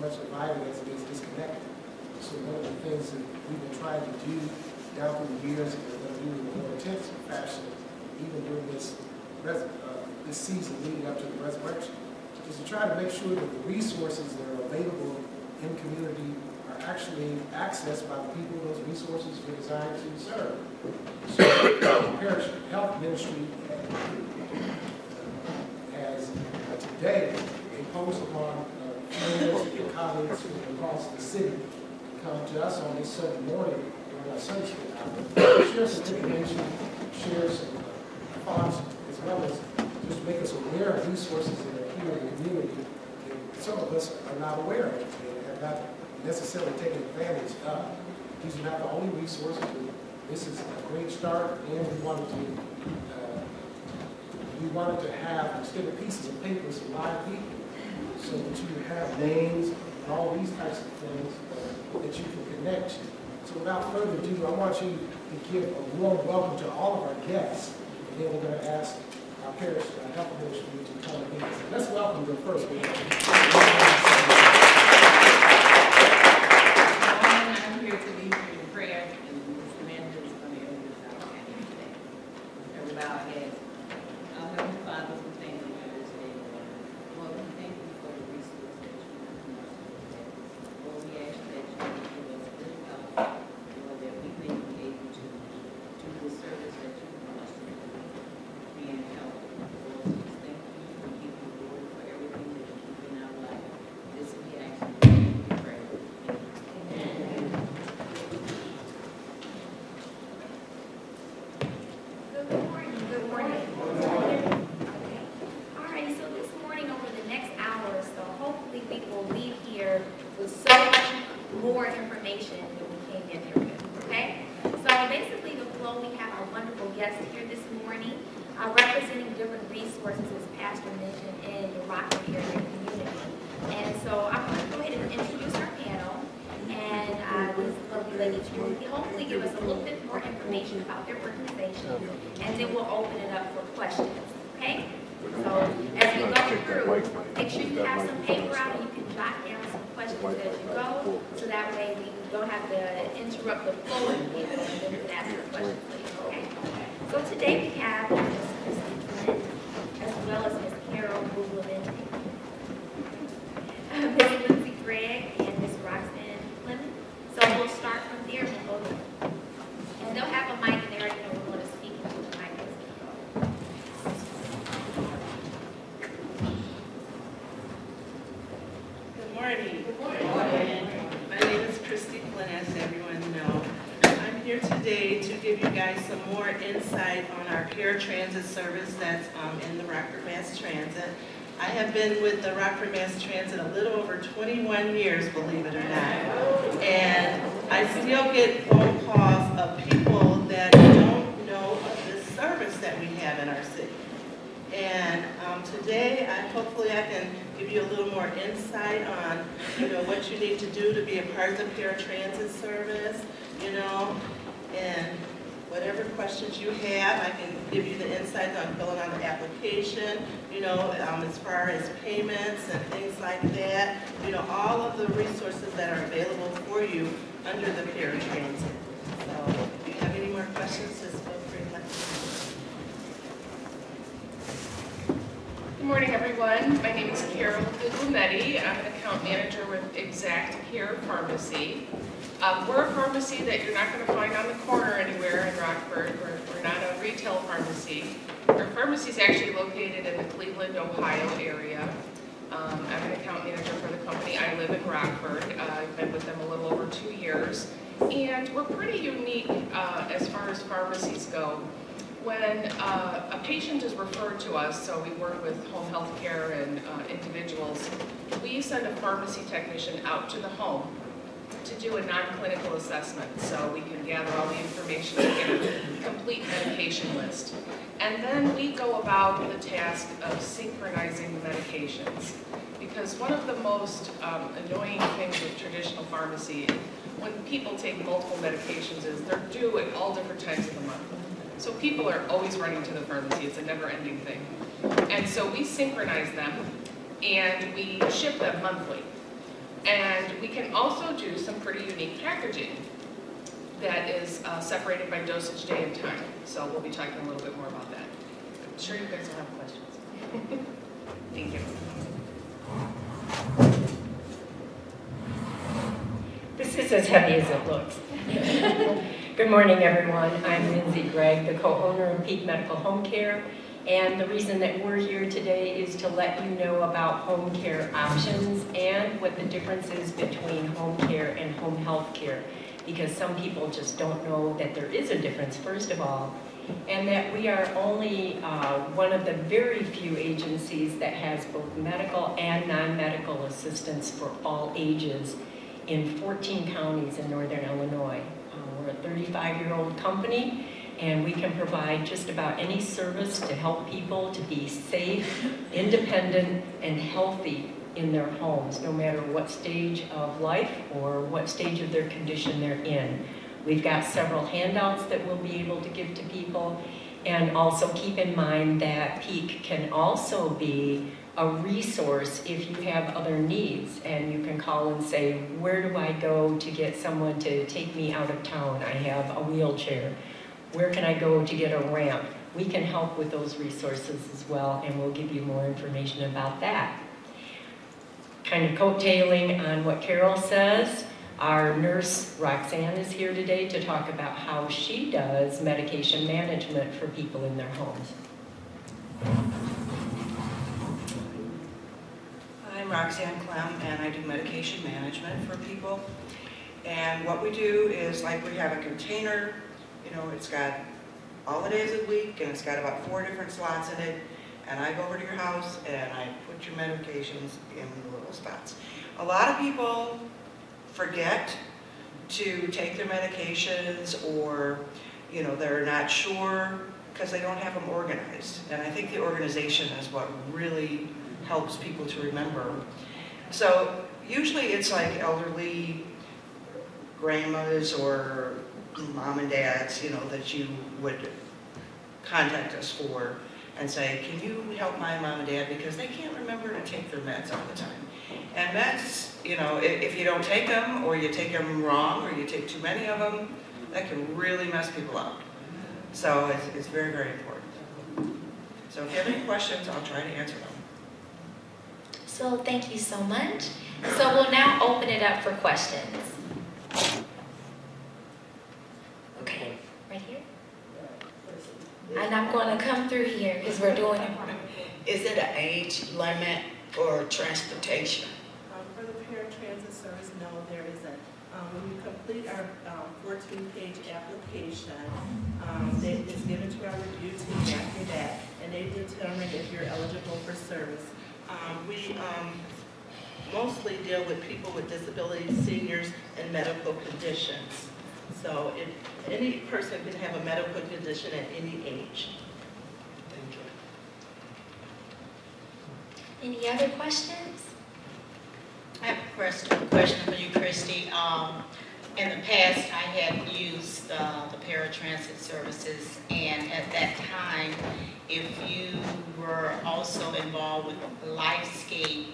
much divided as it is disconnected. So one of the things that we've been trying to do down through the years, and we're going to do in a more intensive fashion, even during this season leading up to the resurrection, is to try to make sure that the resources that are available in community are actually accessed by the people those resources were designed to serve. So the parish health ministry has today imposed upon friends and colleagues from across the city to come to us on this Sunday morning during our Sunday school hour, share some information, share some thoughts, as well as just make us aware of resources that are here in the community that some of us are not aware of and have not necessarily taken advantage of. These are not the only resources. This is a great start, and we wanted to have, instead of pieces of paper, some live people, so that you have names and all these types of things that you can connect to. So without further ado, I want you to give a warm welcome to all of our guests, and then we're going to ask our parish health ministry to come in. So let's welcome them first. I'm here to lead you in prayer, and Mr. Amanda is going to open us out today. Every bow our heads. Our Heavenly Father, we thank you for this day, Lord. Lord, we thank you for the resources that you have given us today. Lord, we ask that you give us good health, Lord, that we may be able to do the service that you want us to do, being healthy. Lord, we just thank you and give you glory for everything that you keep in our life. This we ask you to pray. Amen. Good morning. Good morning. All right, so this morning over the next hour or so, hopefully we will leave here with so much more information than we came in here with, okay? So basically the flow, we have our wonderful guests here this morning representing different resources, as Pastor mentioned, in the Rockford area community. And so I'm going to go ahead and introduce our panel. And this lovely lady will hopefully give us a little bit more information about their organization, and then we'll open it up for questions, okay? So as we go through, make sure you have some paper out and you can jot down some questions as you go, so that way we don't have to interrupt the flow of people and then we can ask the questions later, okay? So today we have Ms. Christy Flynn, as well as Ms. Carol Bugleman, Ms. Lindsay Gregg, and Ms. Roxanne Fleming. So we'll start from there and we'll go. And they'll have a mic and they're going to speak into the mic as we go. Good morning. Good morning. My name is Christy Flynn, as everyone knows. I'm here today to give you guys some more insight on our paratransit service that's in the Rockford Mass Transit. I have been with the Rockford Mass Transit a little over 21 years, believe it or not. And I still get phone calls of people that don't know of this service that we have in our city. And today, hopefully I can give you a little more insight on, what you need to do to be a part of the paratransit service, and whatever questions you have, I can give you the insight on filling out the application, as far as payments and things like that, all of the resources that are available for you under the paratransit. So if you have any more questions, just feel free to let me know. Good morning, everyone. My name is Carol Bugleman. I'm an account manager with Exact Care Pharmacy. We're a pharmacy that you're not going to find on the corner anywhere in Rockford. We're not a retail pharmacy. Our pharmacy is actually located in the Cleveland, Ohio area. I'm an account manager for the company. I live in Rockford. I've been with them a little over 2 years. And we're pretty unique as far as pharmacies go. When a patient is referred to us, so we work with home health care and individuals, we send a pharmacy technician out to the home to do a non-clinical assessment, so we can gather all the information and get a complete medication list. And then we go about the task of synchronizing the medications. Because one of the most annoying things with traditional pharmacy, when people take multiple medications, is they're due at all different times of the month. So people are always running to the pharmacy. It's a never-ending thing. And so we synchronize them, and we ship them monthly. And we can also do some pretty unique packaging that is separated by dosage day and time. So we'll be talking a little bit more about that. I'm sure you guys will have questions. Thank you. This is as heavy as it looks. Good morning, everyone. I'm Lindsay Gregg, the co-owner of Peak Medical Home Care. And the reason that we're here today is to let you know about home care options and what the difference is between home care and home health care. Because some people just don't know that there is a difference, first of all, and that we are only one of the very few agencies that has both medical and non-medical assistance for all ages in 14 counties in northern Illinois. We're a 35-year-old company, and we can provide just about any service to help people to be safe, independent, and healthy in their homes, no matter what stage of life or what stage of their condition they're in. We've got several handouts that we'll be able to give to people, and also keep in mind that Peak can also be a resource if you have other needs, and you can call and say, where do I go to get someone to take me out of town? I have a wheelchair. Where can I go to get a ramp? We can help with those resources as well, and we'll give you more information about that. Kind of coattailing on what Carol says, our nurse Roxanne is here today to talk about how she does medication management for people in their homes. I'm Roxanne Clem, and I do medication management for people. And what we do is, like, we have a container, you know, it's got all the days of the week, and it's got about 4 different slots in it. And I go over to your house, and I put your medications in the little spots. A lot of people forget to take their medications, or, you know, they're not sure because they don't have them organized. And I think the organization is what really helps people to remember. So usually it's like elderly grandmas or mom and dads, you know, that you would contact us for and say, can you help my mom and dad, because they can't remember to take their meds all the time. And meds, you know, if you don't take them, or you take them wrong, or you take too many of them, that can really mess people up. So it's very, very important. So if you have any questions, I'll try to answer them. So thank you so much. So we'll now open it up for questions. Okay, right here. And I'm going to come through here because we're doing it. Is it an age limit or transportation? For the paratransit service, no, there isn't. When you complete our 14-page application, it's given to our review team after that, and they determine if you're eligible for service. We mostly deal with people with disabilities, seniors, and medical conditions. So any person can have a medical condition at any age. Thank you. Any other questions? I have a question for you, Christy. In the past, I had used the paratransit services, and at that time, if you were also involved with Lifescape,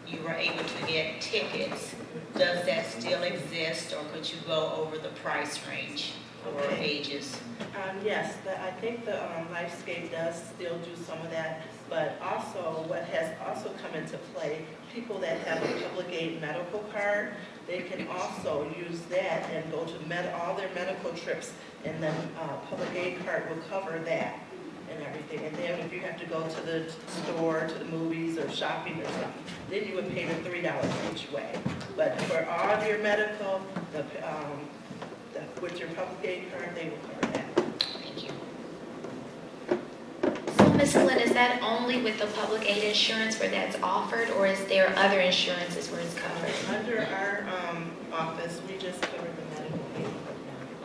you were able to get tickets. Does that still exist, or could you go over the price range for ages? Yes, I think the Lifescape does still do some of that, but also what has also come into play, people that have a public aid medical card, they can also use that and go to all their medical trips, and then public aid card will cover that and everything. And then if you have to go to the store, to the movies, or shopping or something, then you would pay the $3 each way. But for all of your medical, with your public aid card, they will cover that. Thank you. So Ms. Lynn, is that only with the public aid insurance where that's offered, or is there other insurances where it's covered? Under our office, we just cover the medical aid.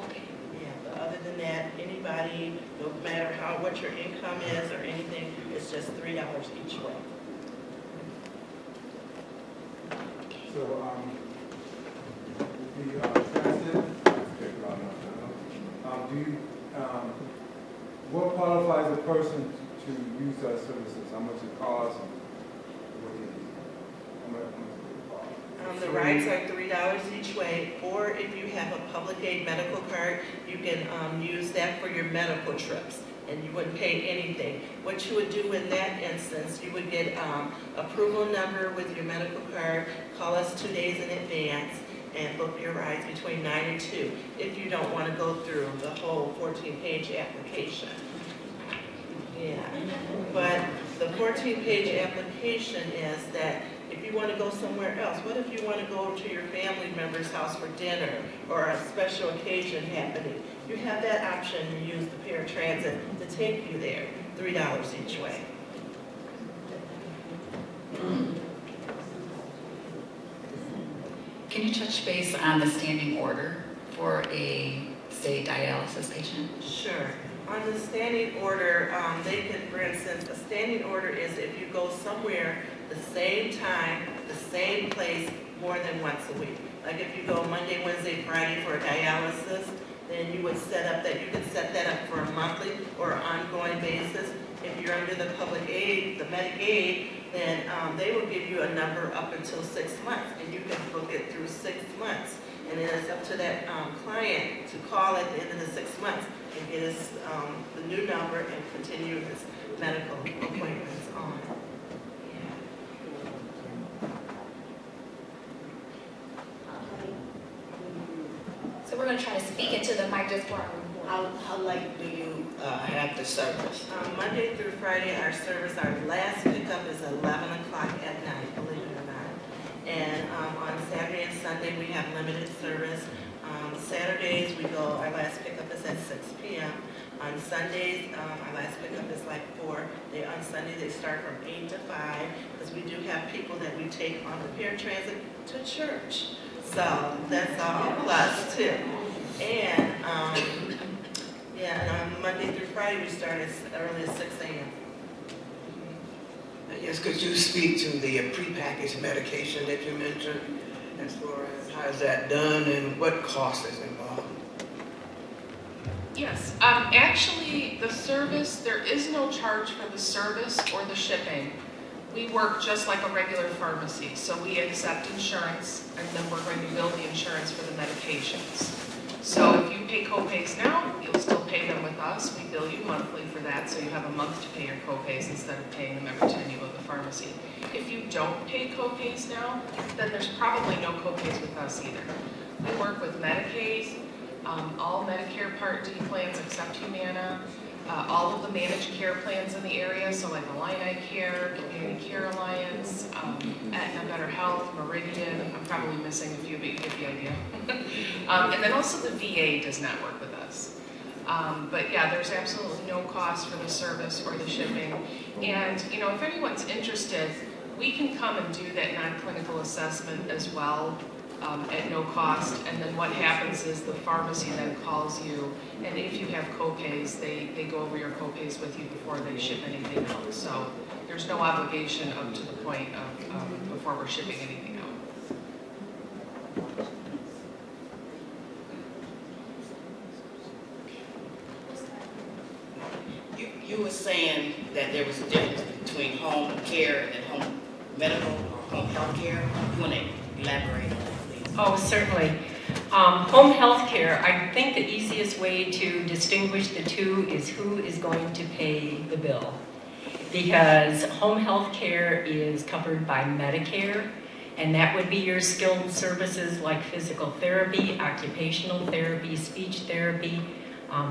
Okay. Yeah, but other than that, anybody, no matter what your income is or anything, it's just $3 each way. So, the transit, what qualifies a person to use our services? How much it costs, and what it is? How much it costs? The rides are $3 each way, or if you have a public aid medical card, you can use that for your medical trips, and you wouldn't pay anything. What you would do in that instance, you would get approval number with your medical card, call us 2 days in advance, and book your rides between 9 and 2, if you don't want to go through the whole 14-page application. Yeah, but the 14-page application is that if you want to go somewhere else, what if you want to go to your family member's house for dinner or a special occasion happening? You have that option to use the paratransit to take you there, $3 each way. Can you touch base on the standing order for a, say, dialysis patient? Sure. On the standing order, they can, for instance, a standing order is if you go somewhere the same time, the same place, more than once a week. Like if you go Monday, Wednesday, Friday for a dialysis, then you would set up that, you could set that up for a monthly or ongoing basis. If you're under the public aid, the Medicaid, then they will give you a number up until 6 months, and you can book it through 6 months. And then it's up to that client to call at the end of the 6 months and get us the new number and continue his medical appointments on. So we're gonna try to speak into the mic just for our report. How late do you have the service? Monday through Friday, our service, our last pickup is 11 o'clock at night, believe it or not. And on Saturday and Sunday, we have limited service. Saturdays, we go, our last pickup is at 6 p.m. On Sundays, our last pickup is like 4. On Sunday, they start from 8 to 5, because we do have people that we take on the paratransit to church. So that's all plus too. And yeah, and on Monday through Friday, we start as early as 6 a.m. Yes, could you speak to the prepackaged medication that you mentioned, as far as how is that done and what cost is involved? Yes, actually, the service, there is no charge for the service or the shipping. We work just like a regular pharmacy, so we accept insurance, and then we're going to bill the insurance for the medications. So if you pay co-pays now, you'll still pay them with us. We bill you monthly for that, so you have a month to pay your co-pays instead of paying them every time you go to the pharmacy. If you don't pay co-pays now, then there's probably no co-pays with us either. We work with Medicaid, all Medicare Part D plans except Humana, all of the managed care plans in the area, so like Illini Care, Community Care Alliance, Aetna Better Health, Meridian. I'm probably missing a few, but you get the idea. And then also the VA does not work with us. But yeah, there's absolutely no cost for the service or the shipping. And you know, if anyone's interested, we can come and do that non-clinical assessment as well. At no cost, and then what happens is the pharmacy then calls you, and if you have co-pays, they go over your co-pays with you before they ship anything out. So there's no obligation up to the point of before we're shipping anything out. You were saying that there was a difference between home care and home medical or home health care. You want to elaborate on that? Oh, certainly. Home health care, I think the easiest way to distinguish the two is who is going to pay the bill. Because home health care is covered by Medicare, and that would be your skilled services like physical therapy, occupational therapy, speech therapy,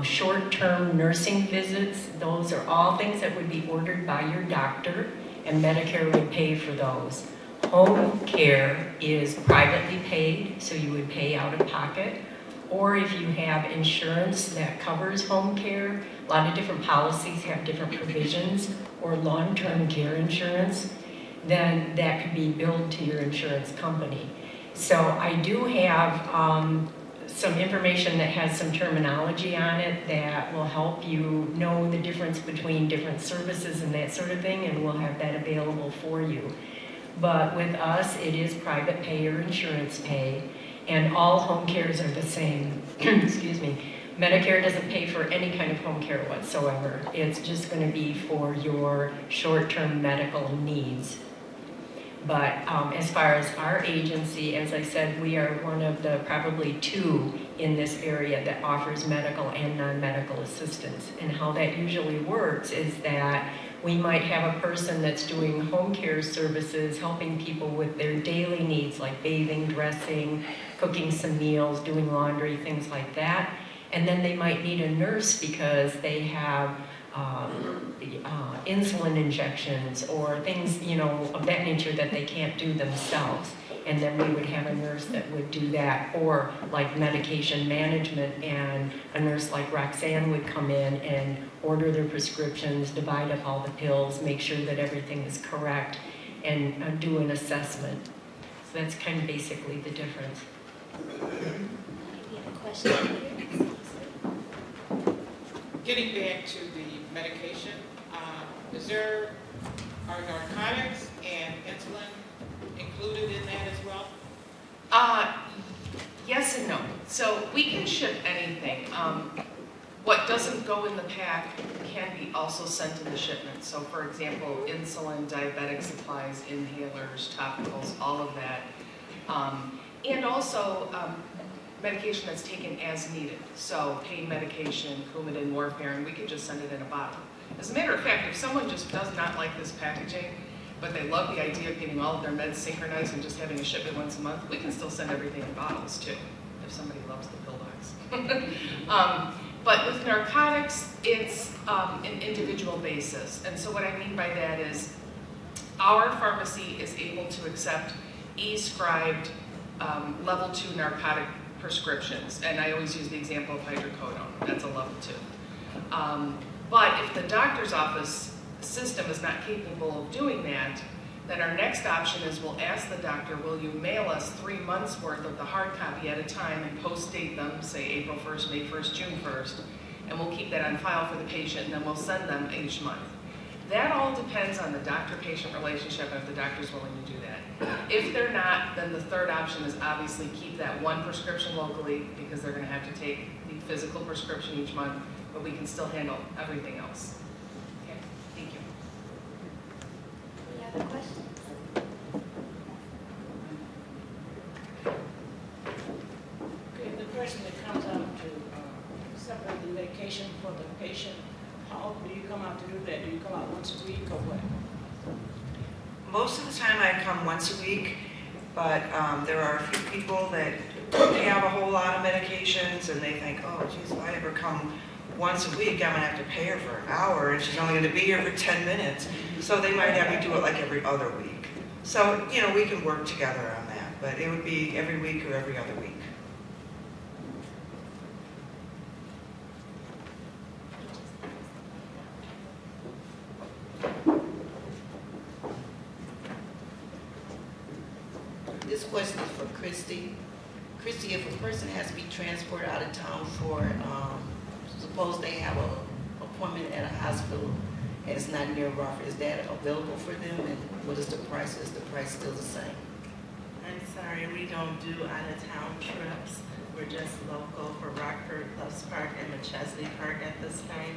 short-term nursing visits. Those are all things that would be ordered by your doctor, and Medicare would pay for those. Home care is privately paid, so you would pay out of pocket. Or if you have insurance that covers home care, a lot of different policies have different provisions, or long-term care insurance, then that could be billed to your insurance company. So I do have some information that has some terminology on it that will help you know the difference between different services and that sort of thing, and we'll have that available for you. But with us, it is private pay or insurance pay, and all home cares are the same. Excuse me. Medicare doesn't pay for any kind of home care whatsoever. It's just going to be for your short-term medical needs. But as far as our agency, as I said, we are one of the probably 2 in this area that offers medical and non-medical assistance. And how that usually works is that we might have a person that's doing home care services, helping people with their daily needs like bathing, dressing, cooking some meals, doing laundry, things like that. And then they might need a nurse because they have insulin injections or things, you know, of that nature that they can't do themselves. And then we would have a nurse that would do that, or like medication management, and a nurse like Roxanne would come in and order their prescriptions, divide up all the pills, make sure that everything is correct, and do an assessment. So that's kind of basically the difference. We have a question here. Getting back to the medication, are narcotics and insulin included in that as well? Yes and no. So we can ship anything. What doesn't go in the pack can be also sent in the shipment. So for example, insulin, diabetic supplies, inhalers, topicals, all of that. And also medication that's taken as needed. So pain medication, Coumadin, warfarin, we can just send it in a bottle. As a matter of fact, if someone just does not like this packaging, but they love the idea of getting all of their meds synchronized and just having a shipment once a month, we can still send everything in bottles too, if somebody loves the pill box. But with narcotics, it's an individual basis. And so what I mean by that is our pharmacy is able to accept e-scribed level 2 narcotic prescriptions. And I always use the example of hydrocodone. That's a level 2. But if the doctor's office system is not capable of doing that, then our next option is we'll ask the doctor, will you mail us 3 months worth of the hard copy at a time and post-date them, say April 1st, May 1st, June 1st, and we'll keep that on file for the patient, and then we'll send them each month. That all depends on the doctor-patient relationship and if the doctor's willing to do that. If they're not, then the third option is obviously keep that one prescription locally because they're going to have to take the physical prescription each month, but we can still handle everything else. Okay, thank you. Any other questions? Okay, the person that comes out to separate the medication for the patient, how often do you come out to do that? Do you come out once a week or what? Most of the time I come once a week, but there are a few people that they have a whole lot of medications and they think, oh geez, if I ever come once a week, I'm gonna have to pay her for an hour and she's only gonna be here for 10 minutes. So they might have me do it like every other week. So, you know, we can work together on that, but it would be every week or every other week. This question is for Christy. Christy, if a person has to be transported out of town for, suppose they have an appointment at a hospital and it's not near Rockford, is that available for them? And what is the price? Is the price still the same? I'm sorry, we don't do out-of-town trips. We're just local for Rockford, Loves Park, and McChesney Park at this time.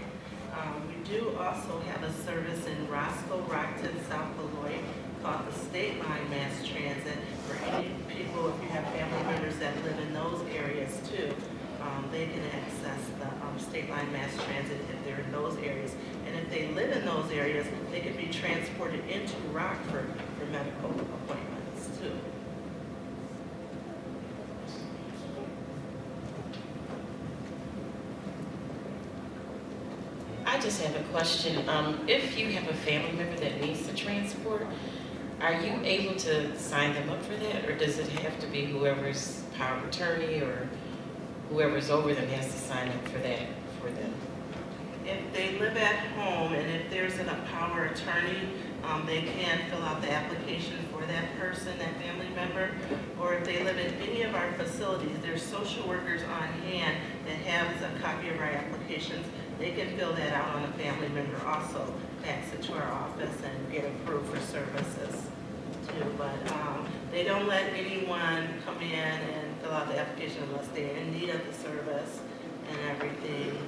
We do also have a service in Roscoe, Rockton, South Beloit called the State Line Mass Transit for any people, if you have family members that live in those areas too. They can access the State Line Mass Transit if they're in those areas. And if they live in those areas, they can be transported into Rockford for medical appointments too. I just have a question. If you have a family member that needs the transport, are you able to sign them up for that? Or does it have to be whoever's power of attorney or whoever's over them has to sign up for that for them? If they live at home and if there's a power of attorney, they can fill out the application for that person, that family member. Or if they live in any of our facilities, there's social workers on hand that have a copy of our applications. They can fill that out on a family member also, fax it to our office and get approved for services too. But they don't let anyone come in and fill out the application unless they're in need of the service and everything.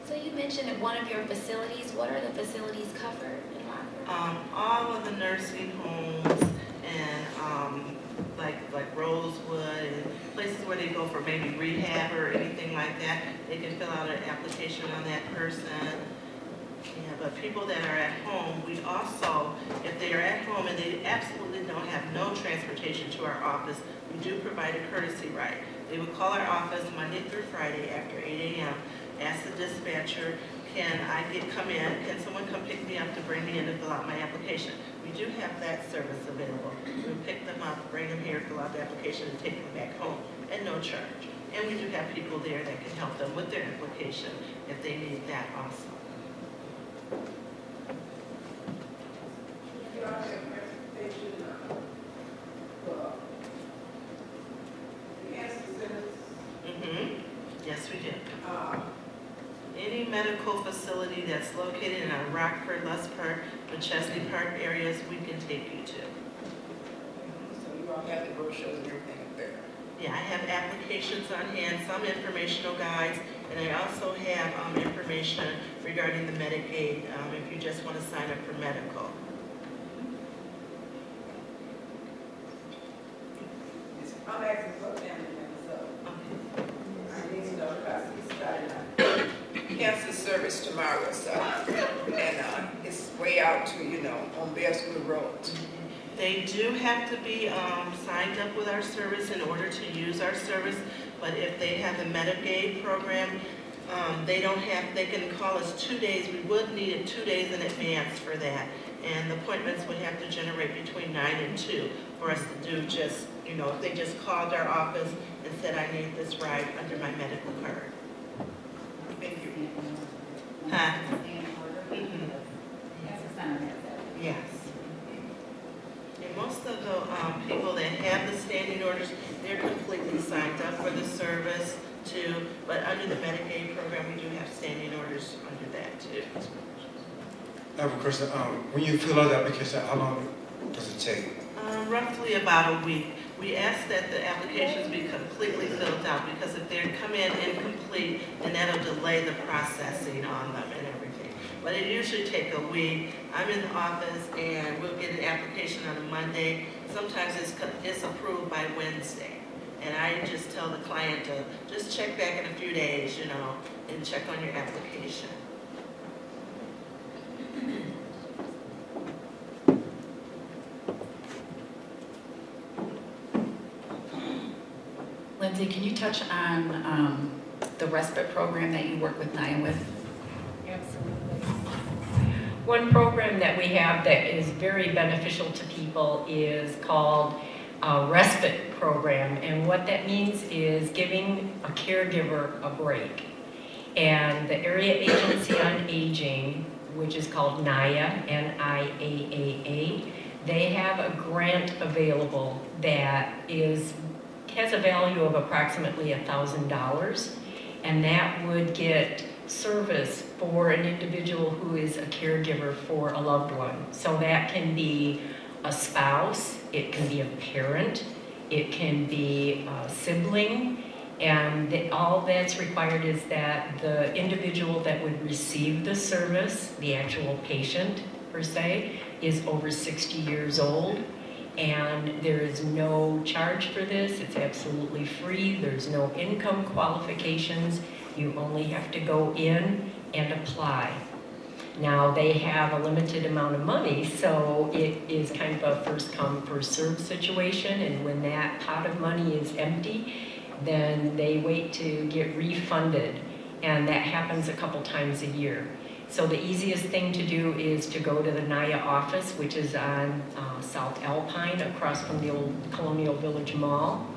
So you mentioned at one of your facilities. What are the facilities covered in Rockford? all of the nursing homes and like Rosewood and places where they go for maybe rehab or anything like that, they can fill out an application on that person. Yeah, but people that are at home, we also, if they are at home and they absolutely don't have no transportation to our office, we do provide a courtesy ride. They would call our office Monday through Friday after 8 a.m., ask the dispatcher, can someone come pick me up to bring me in to fill out my application? We do have that service available. We pick them up, bring them here, fill out the application, and take them back home at no charge. And we do have people there that can help them with their application if they need that also. Yes, we do. Any medical facility that's located in our Rockford, Les Park, Chesney Park areas, we can take you to. So you all have the brochures and everything up there? Yeah, I have applications on hand, some informational guides, and I also have information regarding the Medicaid if you just want to sign up for medical. I'm asking for a family member, so I need to know because he's starting a cancer service tomorrow, so, and it's way out to, on Bearswood Road. They do have to be signed up with our service in order to use our service, but if they have the Medicaid program, they can call us 2 days. We would need it 2 days in advance for that, and the appointments would have to generate between 9 and 2 for us to do just, if they just called our office and said, I need this ride under my medical card. Thank you. Huh? Yes. And most of the people that have the standing orders, they're completely signed up for the service too, but under the Medicaid program, we do have standing orders under that too. I have a question. When you fill out the application, how long does it take? Roughly about a week. We ask that the applications be completely filled out because if they come in incomplete, then that'll delay the processing on them and everything. But it usually takes a week. I'm in the office and we'll get an application on a Monday. Sometimes it's approved by Wednesday. And I just tell the client to just check back in a few days, and check on your application. Lindsay, can you touch on the respite program that you work with NIA with? Absolutely. One program that we have that is very beneficial to people is called a respite program, and what that means is giving a caregiver a break. And the Area Agency on Aging, which is called NIAA, N-I-A-A-A, they have a grant available that has a value of approximately $1,000, and that would get service for an individual who is a caregiver for a loved one. So that can be a spouse, it can be a parent, it can be a sibling, and all that's required is that the individual that would receive the service, the actual patient per se, is over 60 years old. And there is no charge for this. It's absolutely free. There's no income qualifications. You only have to go in and apply. Now, they have a limited amount of money, so it is kind of a first come, first served situation. And when that pot of money is empty, then they wait to get refunded. And that happens a couple times a year. So the easiest thing to do is to go to the NIA office, which is on South Alpine, across from the old Colonial Village Mall,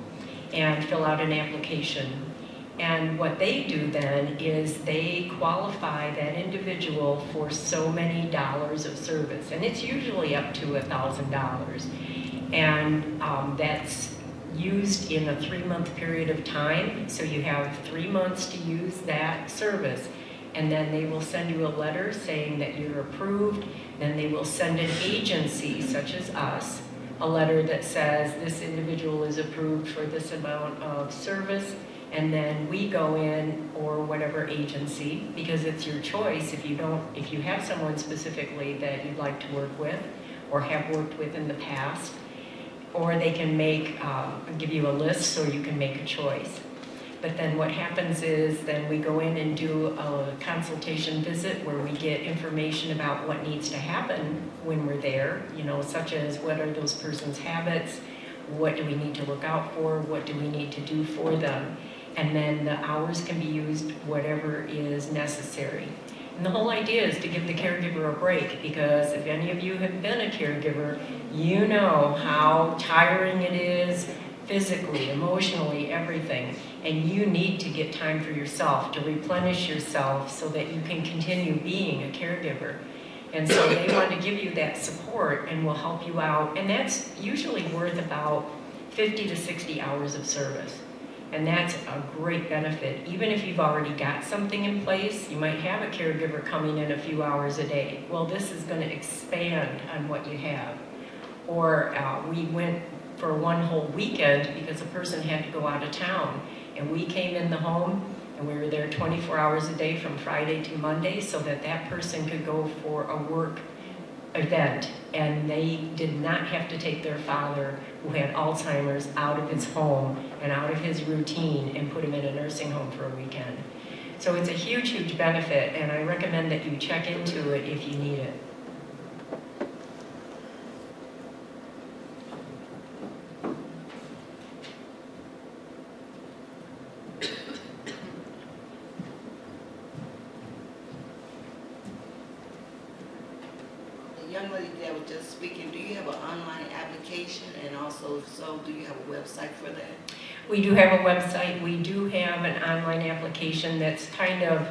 and fill out an application. And what they do then is they qualify that individual for so many dollars of service. And it's usually up to $1,000. And that's used in a 3-month period of time. So you have 3 months to use that service. And then they will send you a letter saying that you're approved. Then they will send an agency, such as us, a letter that says this individual is approved for this amount of service, and then we go in, or whatever agency, because it's your choice if you have someone specifically that you'd like to work with or have worked with in the past, or they can give you a list so you can make a choice. But then what happens is then we go in and do a consultation visit where we get information about what needs to happen when we're there, such as what are those person's habits, what do we need to look out for, what do we need to do for them, and then the hours can be used whatever is necessary. And the whole idea is to give the caregiver a break, because if any of you have been a caregiver, you know how tiring it is, physically, emotionally, everything. And you need to get time for yourself, to replenish yourself so that you can continue being a caregiver. And so they want to give you that support and will help you out. And that's usually worth about 50 to 60 hours of service. And that's a great benefit. Even if you've already got something in place, you might have a caregiver coming in a few hours a day. Well, this is going to expand on what you have. Or we went for one whole weekend because a person had to go out of town. And we came in the home and we were there 24 hours a day from Friday to Monday so that that person could go for a work event. And they did not have to take their father, who had Alzheimer's, out of his home and out of his routine and put him in a nursing home for a weekend. So it's a huge, huge benefit, and I recommend that you check into it if you need it. Young lady that was just speaking, do you have an online application, and also if so, do you have a website for that? We do have a website. We do have an online application that's kind of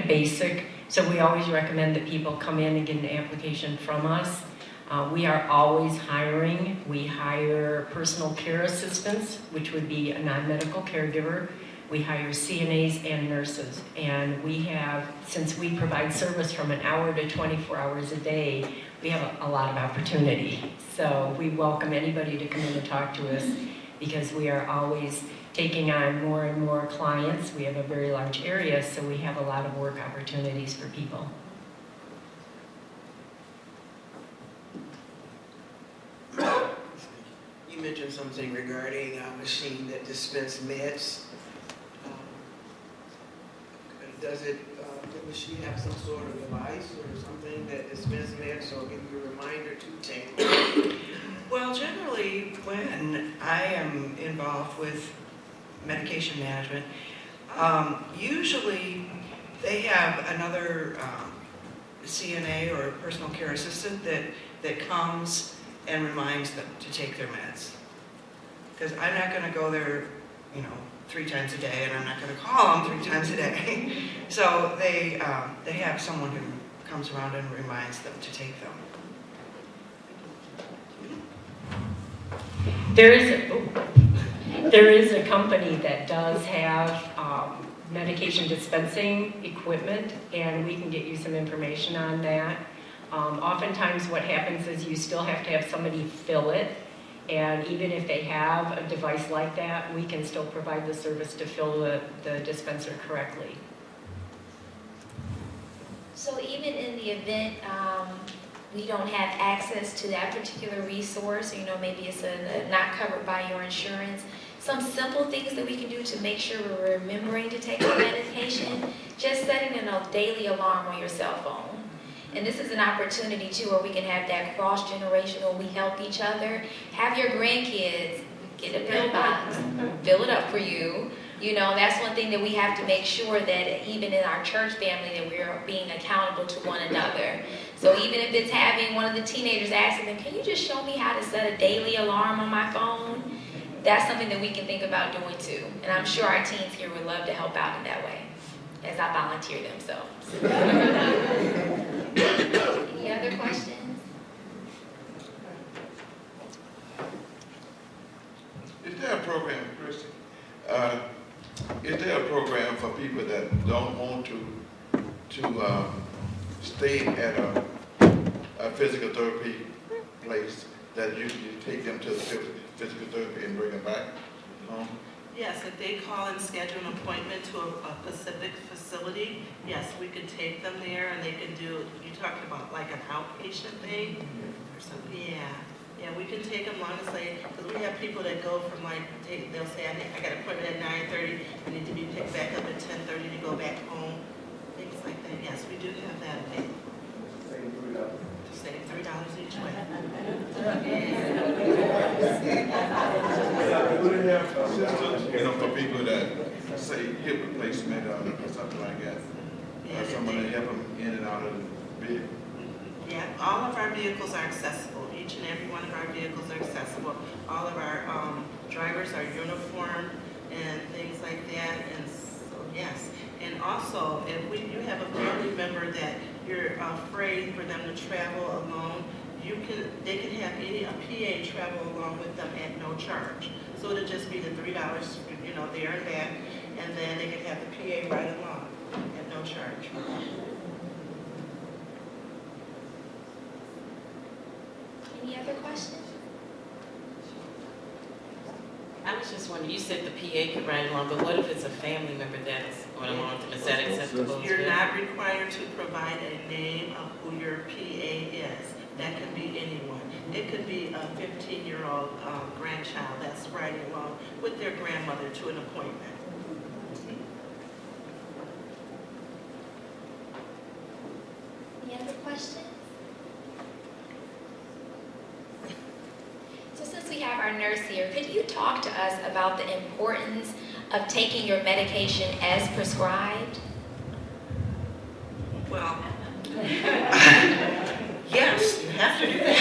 basic. So we always recommend that people come in and get an application from us. We are always hiring. We hire personal care assistants, which would be a non-medical caregiver. We hire CNAs and nurses, and we have, since we provide service from an hour to 24 hours a day, we have a lot of opportunity. So we welcome anybody to come in and talk to us, because we are always taking on more and more clients. We have a very large area, so we have a lot of work opportunities for people. You mentioned something regarding a machine that dispenses meds. Does the machine have some sort of device or something that dispenses meds, so give you a reminder to take them? Well, generally, when I am involved with medication management, usually they have another CNA or personal care assistant that comes and reminds them to take their meds. Because I'm not going to go there, 3 times a day, and I'm not going to call them 3 times a day. So they have someone who comes around and reminds them to take them. There is a company that does have medication dispensing equipment, and we can get you some information on that. Oftentimes what happens is you still have to have somebody fill it, and even if they have a device like that, we can still provide the service to fill the dispenser correctly. So even in the event we don't have access to that particular resource, maybe it's not covered by your insurance, some simple things that we can do to make sure we're remembering to take our medication, just setting a daily alarm on your cell phone. And this is an opportunity too where we can have that cross-generational, we help each other. Have your grandkids get a pill box, fill it up for you. That's one thing that we have to make sure that even in our church family that we're being accountable to one another. So even if it's having one of the teenagers asking them, can you just show me how to set a daily alarm on my phone? That's something that we can think about doing too. And I'm sure our teens here would love to help out in that way, as I volunteer themselves. Any other questions? Is there a program, Christy? Is there a program for people that don't want to stay at a physical therapy place that you take them to the physical therapy and bring them back home? Yes, if they call and schedule an appointment to a specific facility, yes, we could take them there and they can do, you talking about like an outpatient thing or something? Yeah, yeah, we can take them long as they, because we have people that go from like, they'll say, I got an appointment at 9:30, I need to be picked back up at 10:30 to go back home, things like that. Yes, we do have that available. Save $3 each way. For people that say hip replacement or something like that, or someone to help them in and out of the vehicle. Yeah, all of our vehicles are accessible. Each and every one of our vehicles are accessible. All of our drivers are uniformed and things like that. And so, yes. And also, if you have a family member that you're afraid for them to travel alone, they can have a PA travel along with them at no charge. So it'll just be the $3, there and back, and then they can have the PA right along at no charge. Any other questions? I was just wondering, you said the PA could ride along, but what if it's a family member that's going along with them? Is that acceptable? You're not required to provide a name of who your PA is. That could be anyone. It could be a 15-year-old grandchild that's riding along with their grandmother to an appointment. Any other questions? So since we have our nurse here, could you talk to us about the importance of taking your medication as prescribed? Well, yes, you have to do that.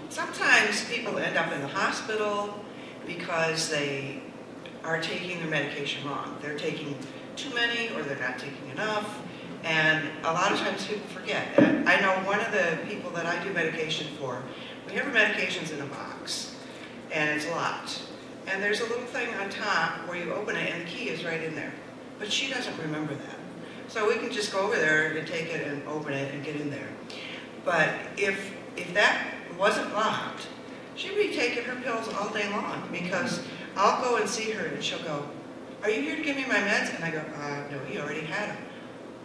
Sometimes people end up in the hospital because they are taking their medication wrong. They're taking too many or they're not taking enough. And a lot of times people forget. And I know one of the people that I do medication for, we have her medications in a box, and it's locked. And there's a little thing on top where you open it, and the key is right in there. But she doesn't remember that. So we can just go over there and take it and open it and get in there. But if that wasn't locked, she'd be taking her pills all day long, because I'll go and see her, and she'll go, "Are you here to give me my meds?" And I go, "No, you already had them."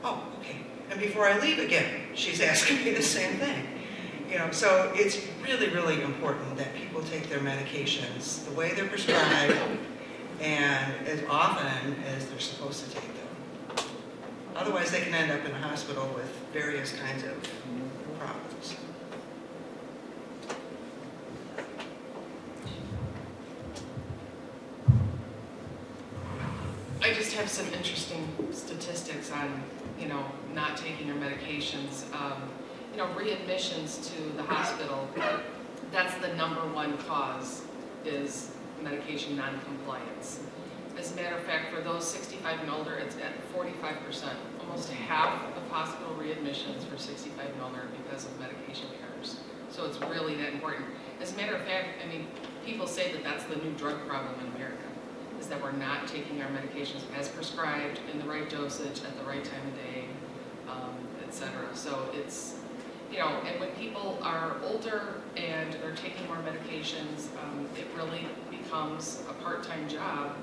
"Oh, okay." And before I leave again, she's asking me the same thing. So it's really, really important that people take their medications the way they're prescribed and as often as they're supposed to take them. Otherwise, they can end up in a hospital with various kinds of problems. I just have some interesting statistics on, not taking your medications. Readmissions to the hospital, that's the #1 cause, is medication non-compliance. As a matter of fact, for those 65 and older, it's at 45%. Almost half of hospital readmissions for 65 and older because of medication errors. So it's really that important. As a matter of fact, people say that that's the new drug problem in America, is that we're not taking our medications as prescribed in the right dosage at the right time of day, etc. So it's, and when people are older and are taking more medications, it really becomes a part-time job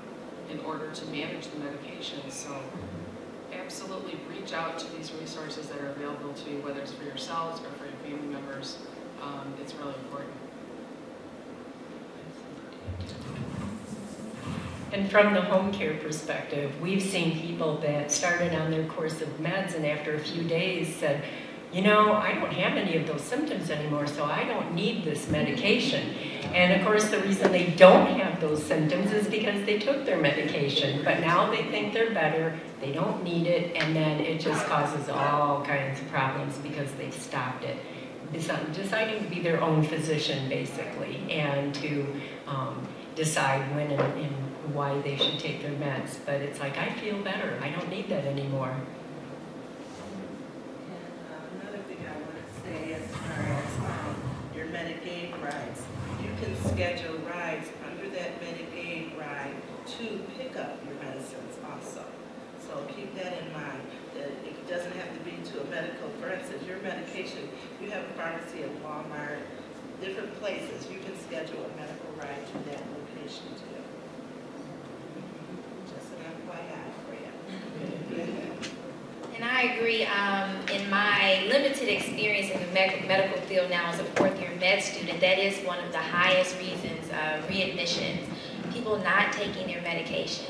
in order to manage the medications. So absolutely reach out to these resources that are available to you, whether it's for yourselves or for your family members. It's really important. And from the home care perspective, we've seen people that started on their course of meds and after a few days said, I don't have any of those symptoms anymore, so I don't need this medication. And of course, the reason they don't have those symptoms is because they took their medication, but now they think they're better, they don't need it, and then it just causes all kinds of problems because they've stopped it. Deciding to be their own physician, basically, and to decide when and why they should take their meds. But it's like, I feel better, I don't need that anymore. Another thing I want to say as far as your Medicaid rides, you can schedule rides under that Medicaid ride to pick up your medicines also. So keep that in mind, that it doesn't have to be to a medical. For instance, your medication, you have a pharmacy at Walmart, different places, you can schedule a medical ride to that location too. Just an FYI for you. And I agree, in my limited experience in the medical field now as a fourth-year med student, that is one of the highest reasons of readmissions, people not taking their medication.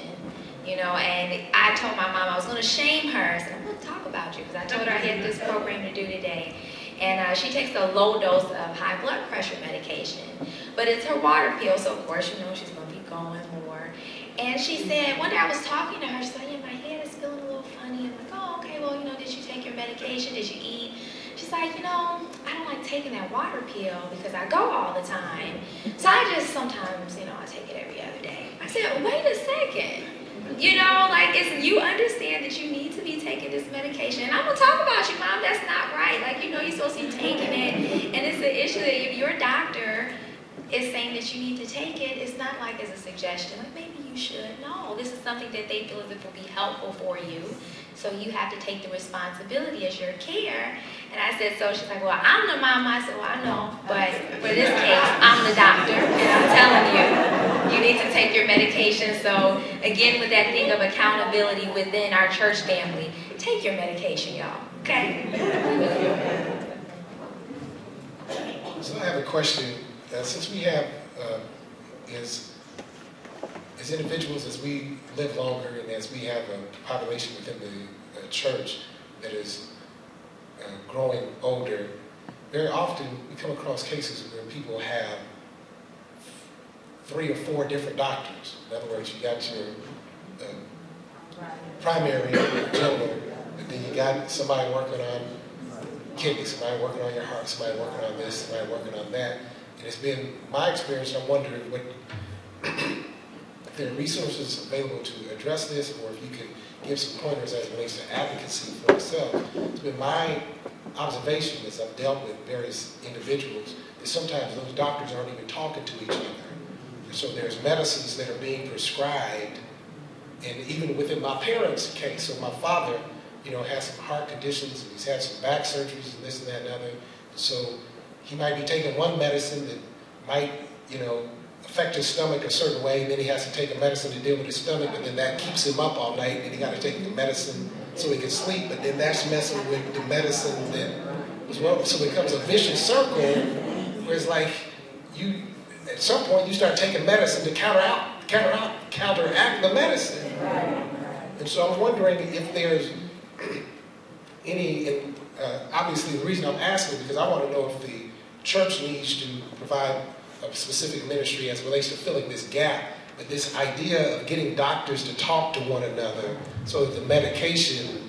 You know, and I told my mom I was going to shame her. I said, I'm going to talk about you, because I told her I had this program to do today. And she takes a low dose of high blood pressure medication, but it's her water pill, so of course you know she's going to be going more. And she said, one day I was talking to her, she said, yeah, my head is feeling a little funny. I'm like, oh, okay, well, you know, did you take your medication? Did you eat? She's like, you know, I don't like taking that water pill because I go all the time. So I just sometimes, you know, I take it every other day. I said, wait a second. You know, like, you understand that you need to be taking this medication. And I'm going to talk about you, Mom. That's not right. Like, you know, you're supposed to be taking it. And it's an issue that if your doctor is saying that you need to take it, it's not like as a suggestion. Like, maybe you should. No, this is something that they feel as if will be helpful for you. So you have to take the responsibility as your care. And I said, so she's like, well, I'm the mom. I said, well, I know, but for this case, I'm the doctor, and I'm telling you, you need to take your medication. So again, with that thing of accountability within our church family, take your medication, y'all, okay? So I have a question. Since we have, as individuals, as we live longer and as we have a population within the church that is growing older, very often we come across cases where people have 3 or 4 different doctors. In other words, you got your primary general, and then you got somebody working on kidney, somebody working on your heart, somebody working on this, somebody working on that. And it's been my experience, I'm wondering what if there are resources available to address this, or if you could give some pointers as it relates to advocacy for yourself. It's been my observation as I've dealt with various individuals that sometimes those doctors aren't even talking to each other. And so there's medicines that are being prescribed, and even within my parents' case, so my father, you know, has some heart conditions, and he's had some back surgeries and this and that and other. So he might be taking one medicine that might, you know, affect his stomach a certain way, and then he has to take a medicine to deal with his stomach, but then that keeps him up all night, and he got to take the medicine so he can sleep, but then that's messing with the medicine that as well. So it becomes a vicious circle where it's like you, at some point, you start taking medicine to counteract the medicine. And so I was wondering if there's any, obviously the reason I'm asking is because I want to know if the church needs to provide a specific ministry as it relates to filling this gap, but this idea of getting doctors to talk to one another so that the medications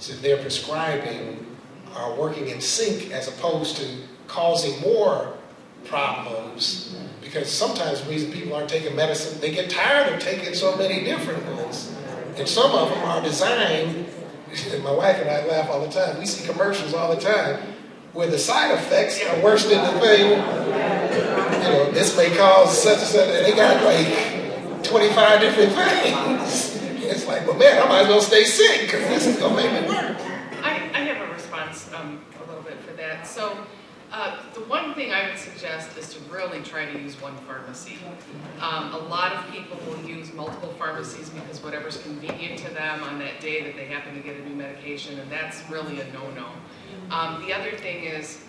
that they're prescribing are working in sync as opposed to causing more problems. Because sometimes the reason people aren't taking medicine, they get tired of taking so many different ones. And some of them are designed, and my wife and I laugh all the time, we see commercials all the time where the side effects are worse than the thing. You know, this may cause such and such, and they got like 25 different things. It's like, well, man, I might as well stay sick because this is going to make me work. I have a response a little bit for that. So the one thing I would suggest is to really try to use one pharmacy. A lot of people will use multiple pharmacies because whatever's convenient to them on that day that they happen to get a new medication, and that's really a no-no. The other thing is,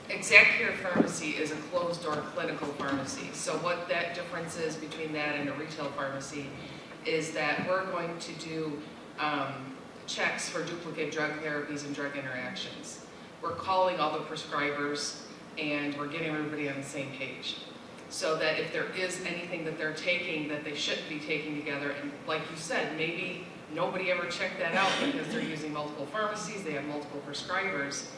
Exact Care Pharmacy is a closed-door clinical pharmacy. So what that difference is between that and a retail pharmacy is that we're going to do checks for duplicate drug therapies and drug interactions. We're calling all the prescribers and we're getting everybody on the same page. So that if there is anything that they're taking that they shouldn't be taking together, and like you said, maybe nobody ever checked that out because they're using multiple pharmacies, they have multiple prescribers.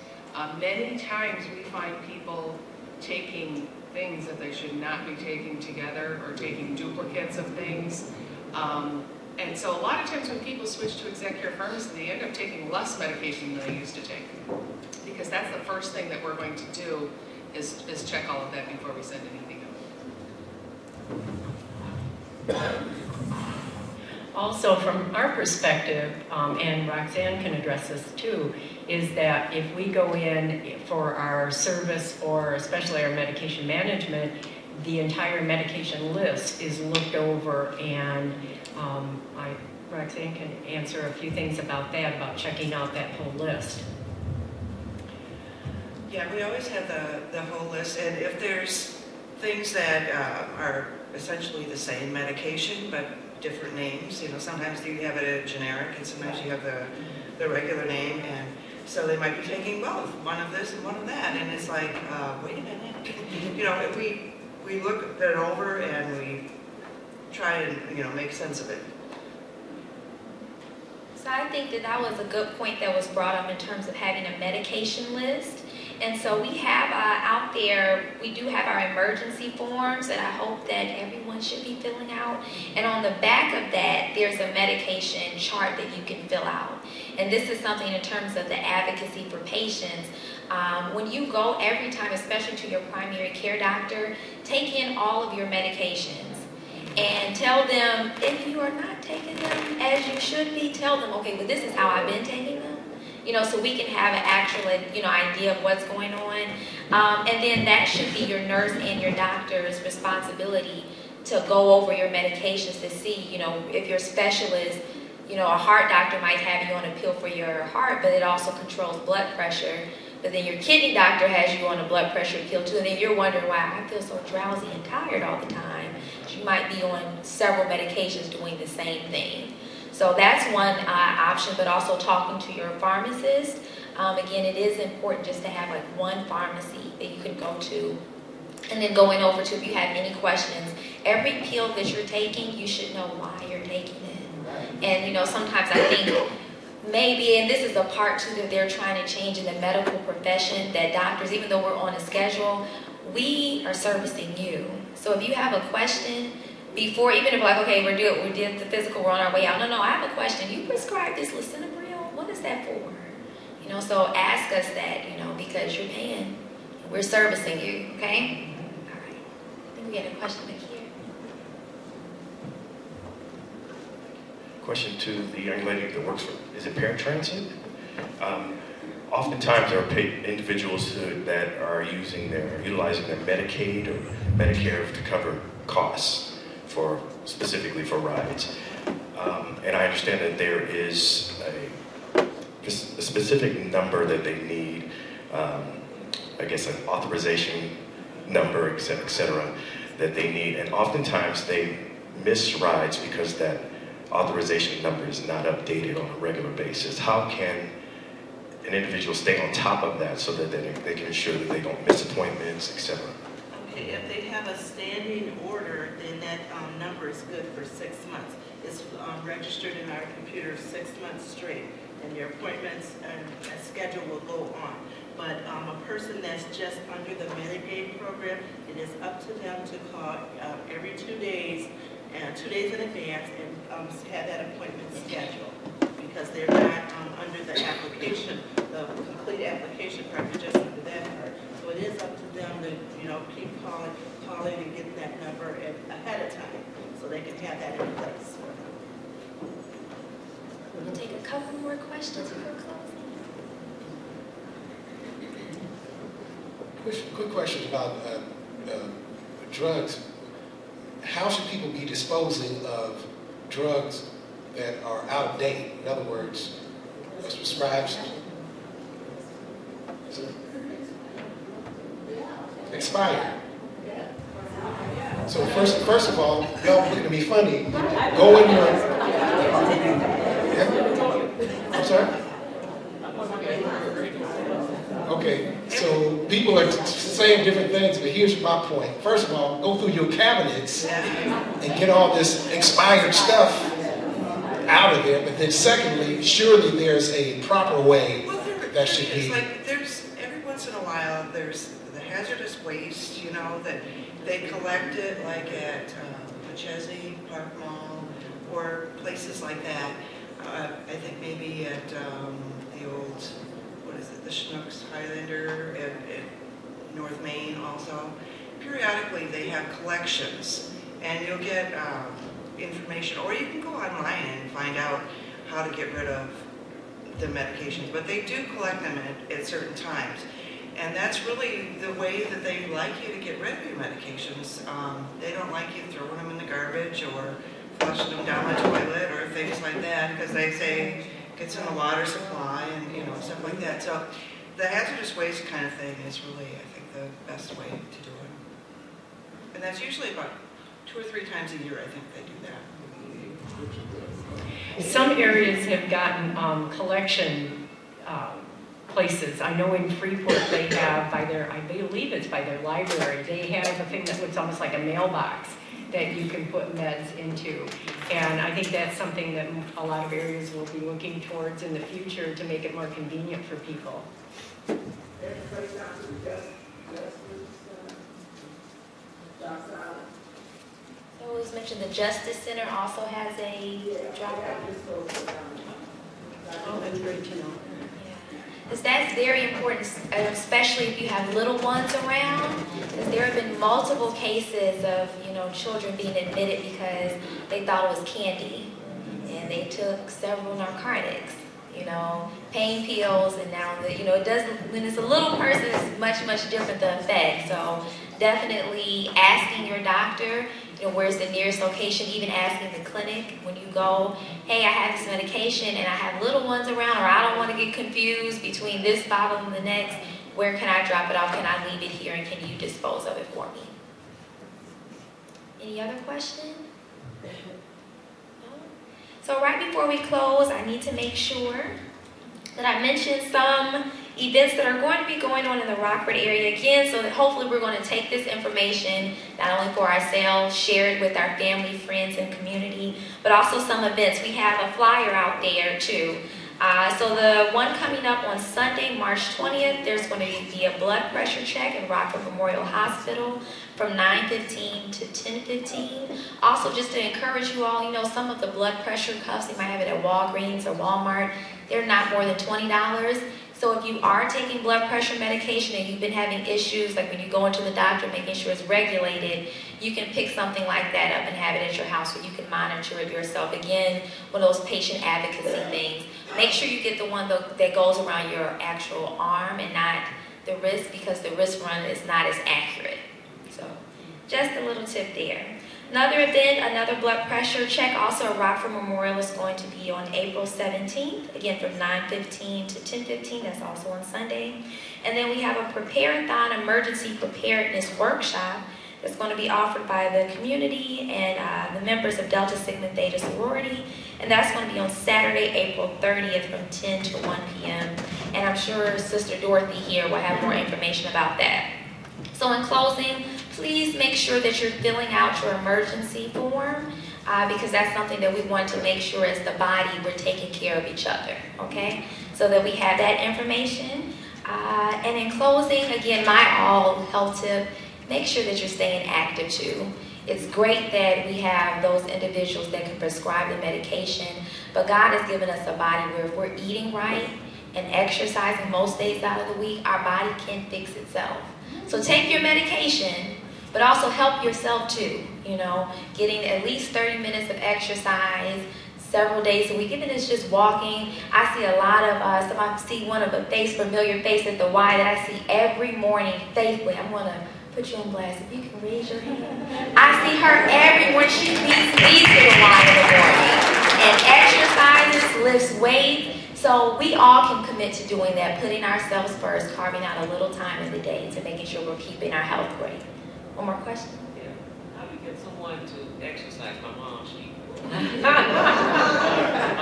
Many times we find people taking things that they should not be taking together or taking duplicates of things. And so a lot of times when people switch to Exact Care Pharmacy, they end up taking less medication than they used to take. Because that's the first thing that we're going to do is check all of that before we send anything out. Also, from our perspective, and Roxanne can address this too, is that if we go in for our service or especially our medication management, the entire medication list is looked over, and Roxanne can answer a few things about that, about checking out that whole list. Yeah, we always have the whole list, and if there's things that are essentially the same medication but different names, sometimes you have a generic and sometimes you have the regular name, and so they might be taking both, one of this and one of that, and it's like, wait a minute. We look it over and we try and make sense of it. So I think that was a good point that was brought up in terms of having a medication list. And so we have out there, we do have our emergency forms that I hope that everyone should be filling out. And on the back of that, there's a medication chart that you can fill out. And this is something in terms of the advocacy for patients. When you go every time, especially to your primary care doctor, take in all of your medications. And tell them, if you are not taking them as you should be, tell them, okay, well, this is how I've been taking them. So we can have an actual, idea of what's going on. And then that should be your nurse and your doctor's responsibility to go over your medications to see, if your specialist, a heart doctor might have you on a pill for your heart, but it also controls blood pressure. But then your kidney doctor has you on a blood pressure pill too, and then you're wondering why I feel so drowsy and tired all the time. You might be on several medications doing the same thing. So that's one option, but also talking to your pharmacist. Again, it is important just to have like one pharmacy that you can go to. And then going over to, if you have any questions, every pill that you're taking, you should know why you're taking it. And sometimes I think maybe, and this is a part too that they're trying to change in the medical profession, that doctors, even though we're on a schedule, we are servicing you. So if you have a question, before, even if okay, we did the physical, we're on our way out. No, I have a question. You prescribed this lisinopril? What is that for? So ask us that, because you're paying. We're servicing you, okay? All right. I think we had a question back here. Question to the young lady that works for, is it paratransit? Oftentimes there are individuals that are utilizing their Medicaid or Medicare to cover costs specifically for rides. And I understand that there is a specific number that they need, I guess an authorization number, et cetera, that they need. And oftentimes they miss rides because that authorization number is not updated on a regular basis. How can an individual stay on top of that so that they can ensure that they don't miss appointments, et cetera? Okay, if they have a standing order, then that number is good for 6 months. It's registered in our computer 6 months straight, and your appointments and schedule will go on. But a person that's just under the Medicaid program, it is up to them to call every 2 days, 2 days in advance, and have that appointment scheduled, because they're not under the application, the complete application part, they're just under that part. So it is up to them to, keep calling and getting that number ahead of time, so they can have that in place for them. We'll take a couple more questions before closing. Quick question about drugs. How should people be disposing of drugs that are out of date? In other words, prescribed, expired. So first of all, y'all looking at me funny. Go in your. Yeah? I'm sorry. Okay, so people are saying different things, but here's my point. First of all, go through your cabinets and get all this expired stuff out of there. But then secondly, surely there's a proper way that should be. It's like there's, every once in a while, there's the hazardous waste, that they collect it like at Pachesi, Park Mall, or places like that. I think maybe at the old, the Schnucks Highlander at North Main also. Periodically they have collections, and you'll get information, or you can go online and find out how to get rid of the medications, but they do collect them at certain times. And that's really the way that they like you to get rid of your medications. They don't like you throwing them in the garbage or flushing them down the toilet or things like that, because they say gets in the water supply and, you know, stuff like that. So the hazardous waste kind of thing is really, I think, the best way to do it. And that's usually about 2 or 3 times a year, I think they do that. Some areas have gotten collection places. I know in Freeport they have by their, I believe it's by their library, they have a thing that looks almost like a mailbox that you can put meds into. And I think that's something that a lot of areas will be looking towards in the future to make it more convenient for people. So it was mentioned the Justice Center also has a drop-off. Oh, that's great to know. Because that's very important, especially if you have little ones around. Because there have been multiple cases of, you know, children being admitted because they thought it was candy, and they took several narcotics, you know, pain pills, and now you know, it doesn't. When it's a little person, it's much different the effect. So definitely asking your doctor, you know, where's the nearest location, even asking the clinic when you go, hey, I have this medication and I have little ones around, or I don't want to get confused between this bottle and the next. Where can I drop it off? Can I leave it here, and can you dispose of it for me? Any other questions? No? So right before we close, I need to make sure that I mention some events that are going to be going on in the Rockford area again, so that hopefully we're going to take this information not only for ourselves, share it with our family, friends, and community, but also some events. We have a flyer out there too. So the one coming up on Sunday, March 20th, there's going to be a blood pressure check in Rockford Memorial Hospital from 9:15 to 10:15. Also, just to encourage you all, you know, some of the blood pressure cuffs, you might have it at Walgreens or Walmart, they're not more than $20. So if you are taking blood pressure medication and you've been having issues, like when you go into the doctor, making sure it's regulated, you can pick something like that up and have it at your house where you can monitor it yourself. Again, one of those patient advocacy things. Make sure you get the one that goes around your actual arm and not the wrist, because the wrist run is not as accurate. So just a little tip there. Another event, another blood pressure check, also at Rockford Memorial, is going to be on April 17th, again from 9:15 to 10:15. That's also on Sunday. And then we have a Prepare-a-thon emergency preparedness workshop that's going to be offered by the community and the members of Delta Sigma Theta sorority. And that's going to be on Saturday, April 30th from 10 to 1 p.m. And I'm sure Sister Dorothy here will have more information about that. So in closing, please make sure that you're filling out your emergency form because that's something that we want to make sure as the body we're taking care of each other, okay? So that we have that information. And in closing, again, my all health tip, make sure that you're staying active too. It's great that we have those individuals that can prescribe the medication, but God has given us a body where if we're eating right and exercising most days out of the week, our body can fix itself. So take your medication, but also help yourself too, you know, getting at least 30 minutes of exercise several days a week. Even if it's just walking. I see a lot of us, I see one of a familiar face at the Y that I see every morning faithfully. I'm going to put you on blast. If you can raise your hand. I see her every morning. She leads to the Y in the morning and exercises, lifts weights. So we all can commit to doing that, putting ourselves first, carving out a little time in the day to making sure we're keeping our health great. One more question? Yeah. How do you get someone to exercise? My mom, she my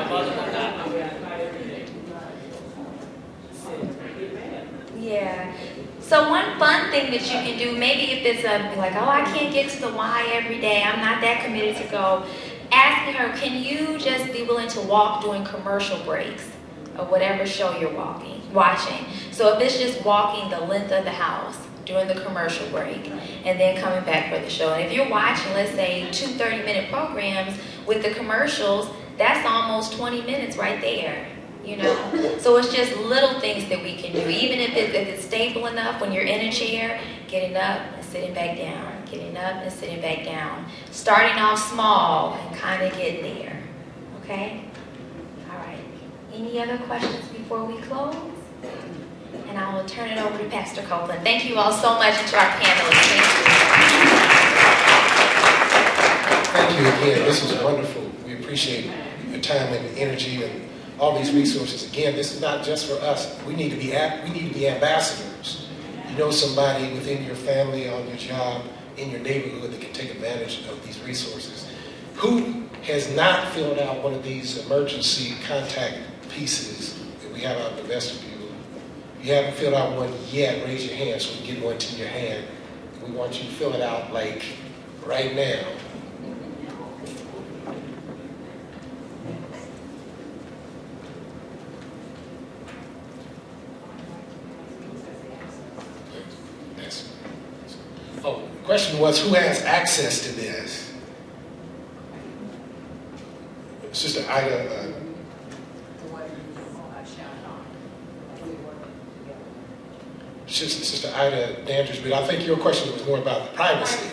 mother will not. Yeah. So one fun thing that you can do, maybe if it's like, oh, I can't get to the Y every day, I'm not that committed to go, asking her, can you just be willing to walk during commercial breaks of whatever show you're watching? So if it's just walking the length of the house during the commercial break and then coming back for the show. And if you're watching, let's say, 2 30-minute programs with the commercials, that's almost 20 minutes right there. You know, so it's just little things that we can do. Even if it's stable enough when you're in a chair, getting up and sitting back down, getting up and sitting back down, starting off small and kind of getting there. Okay? All right. Any other questions before we close? And I will turn it over to Pastor Copeland. Thank you all so much, and to our panelists. Thank you again. This was wonderful. We appreciate your time and energy and all these resources. Again, this is not just for us. We need to be ambassadors. You know somebody within your family, on your job, in your neighborhood that can take advantage of these resources. Who has not filled out one of these emergency contact pieces that we have out in the vestibule? If you haven't filled out one yet, raise your hand so we can get one to your hand. We want you to fill it out like right now. Oh, the question was, who has access to this? Sister Ida. Sister Ida Dandridge, but I think your question was more about the privacy.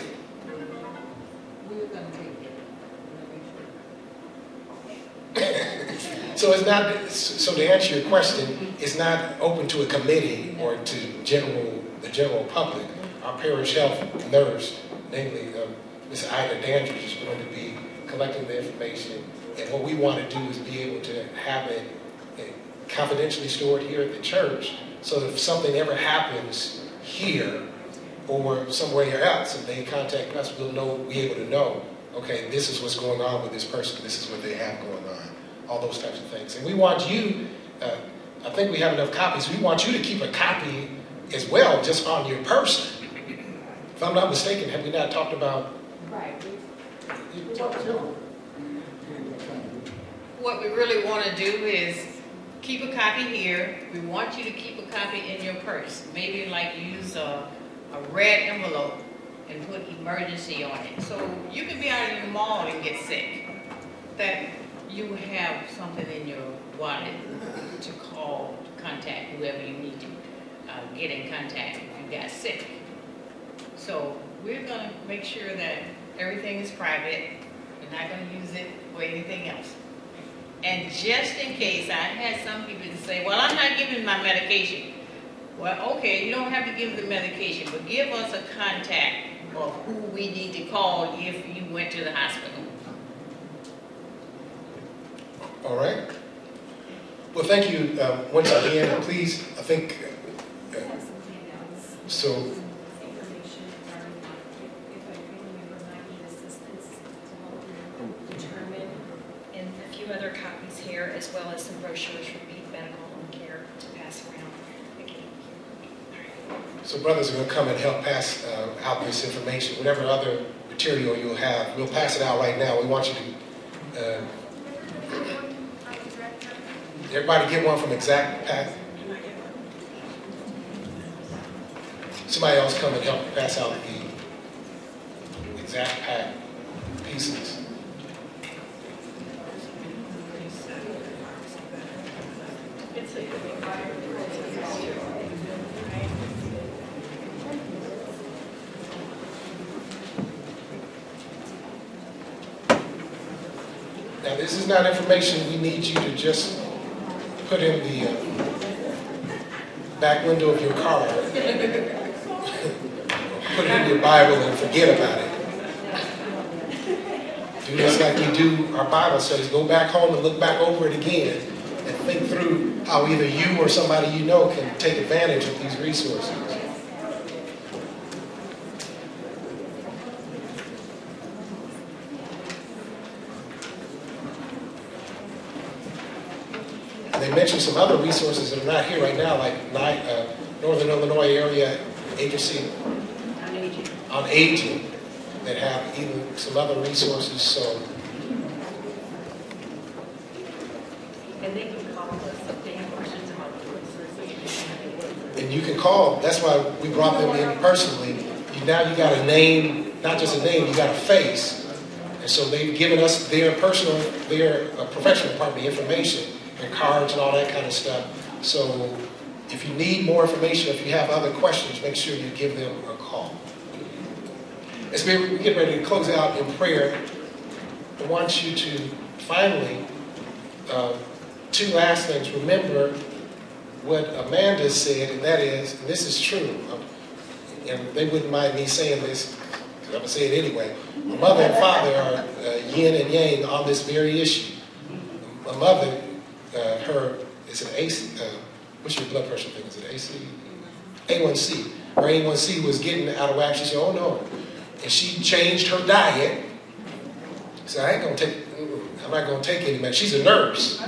So it's not. So to answer your question, it's not open to a committee or to the general public. Our parish health nurse, namely Ms. Ida Dandridge, is going to be collecting the information. And what we want to do is be able to have it confidentially stored here at the church, so that if something ever happens here or somewhere else, if they contact us, we'll be able to know, okay, this is what's going on with this person, this is what they have going on, all those types of things. And we want you, I think we have enough copies, we want you to keep a copy as well, just on your person. If I'm not mistaken, have we not talked about? Right. What we really want to do is keep a copy here. We want you to keep a copy in your purse. Maybe like use a red envelope and put emergency on it. So you can be out in the mall and get sick. That you have something in your wallet to call, to contact whoever you need to get in contact if you got sick. So we're going to make sure that everything is private. We're not going to use it for anything else. And just in case, I had some people to say, well, I'm not giving my medication. Well, okay, you don't have to give the medication, but give us a contact of who we need to call if you went to the hospital. All right. Well, thank you once again. And please, I think, so. Other copies here, as well as some brochures from Peak Medical Home Care to pass around. So brothers are going to come and help pass out this information. Whatever other material you'll have, we'll pass it out right now. We want you to, everybody get one from Exact Pack. Somebody else come and help pass out the Exact Pack pieces. Now, this is not information we need you to just put in the back window of your car. Put it in your Bible and forget about it. Do this like we do our Bible studies. Go back home and look back over it again and think through how either you or somebody you know can take advantage of these resources. They mentioned some other resources that are not here right now, like Northern Illinois Area Agency on Aging, that have even some other resources. So, and they can call us if they have questions about the resources. And you can call. That's why we brought them in personally. Now you got a name, not just a name, you got a face. And so they've given us their professional, pardon me, information, their cards and all that kind of stuff. So if you need more information, if you have other questions, make sure you give them a call. as we get ready to close out in prayer, I want you to finally, two last things. Remember what Amanda said, and that is, and this is true, and they wouldn't mind me saying this, I'm going to say it anyway. My mother and father are yin and yang on this very issue. My mother, is it AC? What's your blood pressure thing? Is it AC? A1C. Her A1C was getting out of whack. She said, oh no. And she changed her diet. So I'm not going to take any medicine. She's a nurse.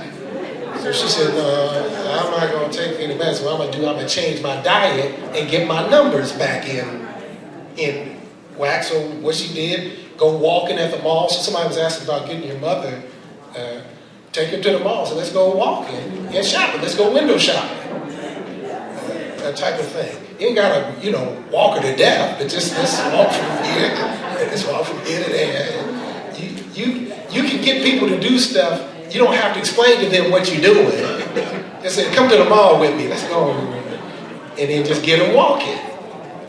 So she said, no, I'm not going to take any medicine. What I'm going to change my diet and get my numbers back in whack. So what she did, go walking at the mall. So somebody was asking about getting your mother, take her to the mall. So let's go walking and shopping. Let's go window shopping. That type of thing. You ain't got to, walk her to death, but just let's walk from here. Let's walk from here to there. You can get people to do stuff. You don't have to explain to them what you're doing. Just say, come to the mall with me. Let's go. And then just get them walking.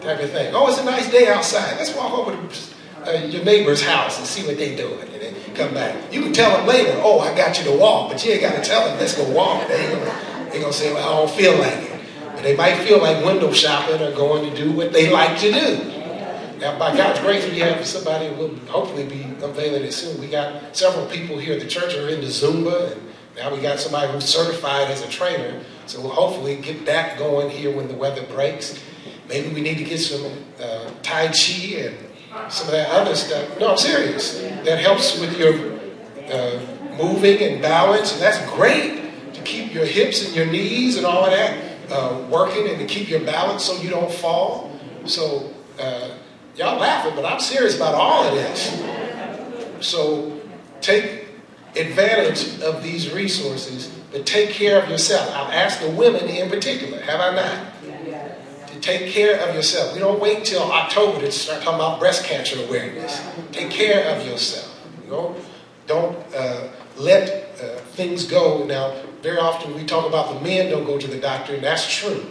Type of thing. Oh, it's a nice day outside. Let's walk over to your neighbor's house and see what they're doing. And then come back. You can tell them later, oh, I got you to walk. But you ain't got to tell them, let's go walk. They're going to say, well, I don't feel like it. But they might feel like window shopping or going to do what they like to do. Now, by God's grace, we have somebody who will hopefully be unveiling it soon. We got several people here at the church who are into Zumba, and now we got somebody who's certified as a trainer. So we'll hopefully get that going here when the weather breaks. Maybe we need to get some Tai Chi and some of that other stuff. No, I'm serious. That helps with your moving and balance, and that's great to keep your hips and your knees and all of that working and to keep your balance so you don't fall. So y'all laughing, but I'm serious about all of this. So take advantage of these resources, but take care of yourself. I've asked the women in particular, have I not? To take care of yourself. We don't wait until October to start talking about breast cancer awareness. Take care of yourself. Don't let things go. Now, very often we talk about the men don't go to the doctor, and that's true.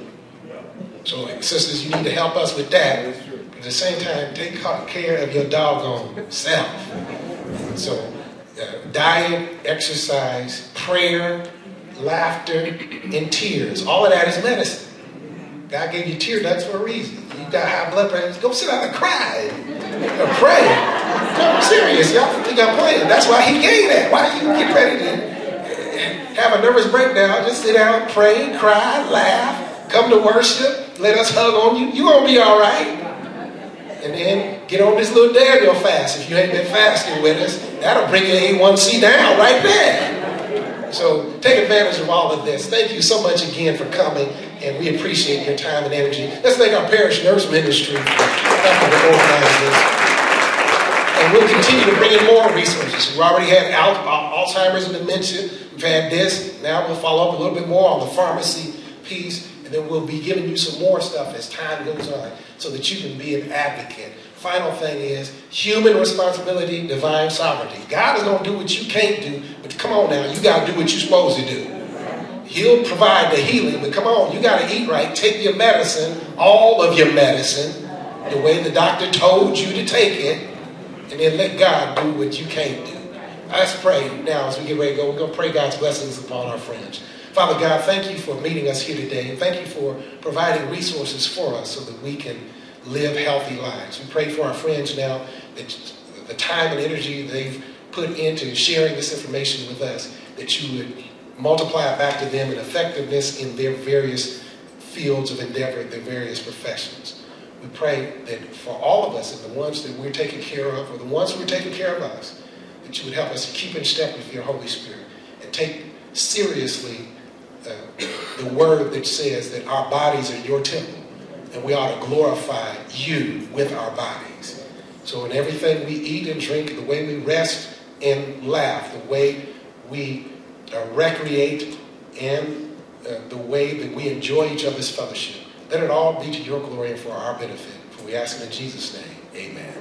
So, sisters, you need to help us with that. But at the same time, take care of your doggone self. So, diet, exercise, prayer, laughter, and tears. All of that is medicine. God gave you tear ducts for a reason. You got high blood pressure, go sit down and cry. Or pray. No, I'm serious. Y'all think I'm playing. That's why he gave that. Why you get ready to have a nervous breakdown? Just sit down, pray, cry, laugh, come to worship, let us hug on you. You're going to be all right. And then get on this little Daniel fast. If you ain't been fasting with us, that'll bring your A1C down right there. So take advantage of all of this. Thank you so much again for coming, and we appreciate your time and energy. Let's thank our parish nurse ministry for helping to organize this. And we'll continue to bring in more resources. We already had Alzheimer's and dementia. We've had this. Now we'll follow up a little bit more on the pharmacy piece. And then we'll be giving you some more stuff as time goes on so that you can be an advocate. Final thing is human responsibility, divine sovereignty. God is going to do what you can't do, but come on now, you got to do what you're supposed to do. He'll provide the healing, but come on, you got to eat right. Take your medicine, all of your medicine, the way the doctor told you to take it, and then let God do what you can't do. Let's pray now as we get ready to go. We're going to pray God's blessings upon our friends. Father God, thank you for meeting us here today, and thank you for providing resources for us so that we can live healthy lives. We pray for our friends now that the time and energy they've put into sharing this information with us, that you would multiply it back to them in effectiveness in their various fields of endeavor, their various professions. We pray that for all of us and the ones that we're taking care of, or the ones who are taking care of us, that you would help us to keep in step with your Holy Spirit and take seriously the word that says that our bodies are your temple and we ought to glorify you with our bodies. So in everything we eat and drink, the way we rest and laugh, the way we recreate, and the way that we enjoy each other's fellowship, let it all be to your glory and for our benefit. For we ask it in Jesus' name, amen.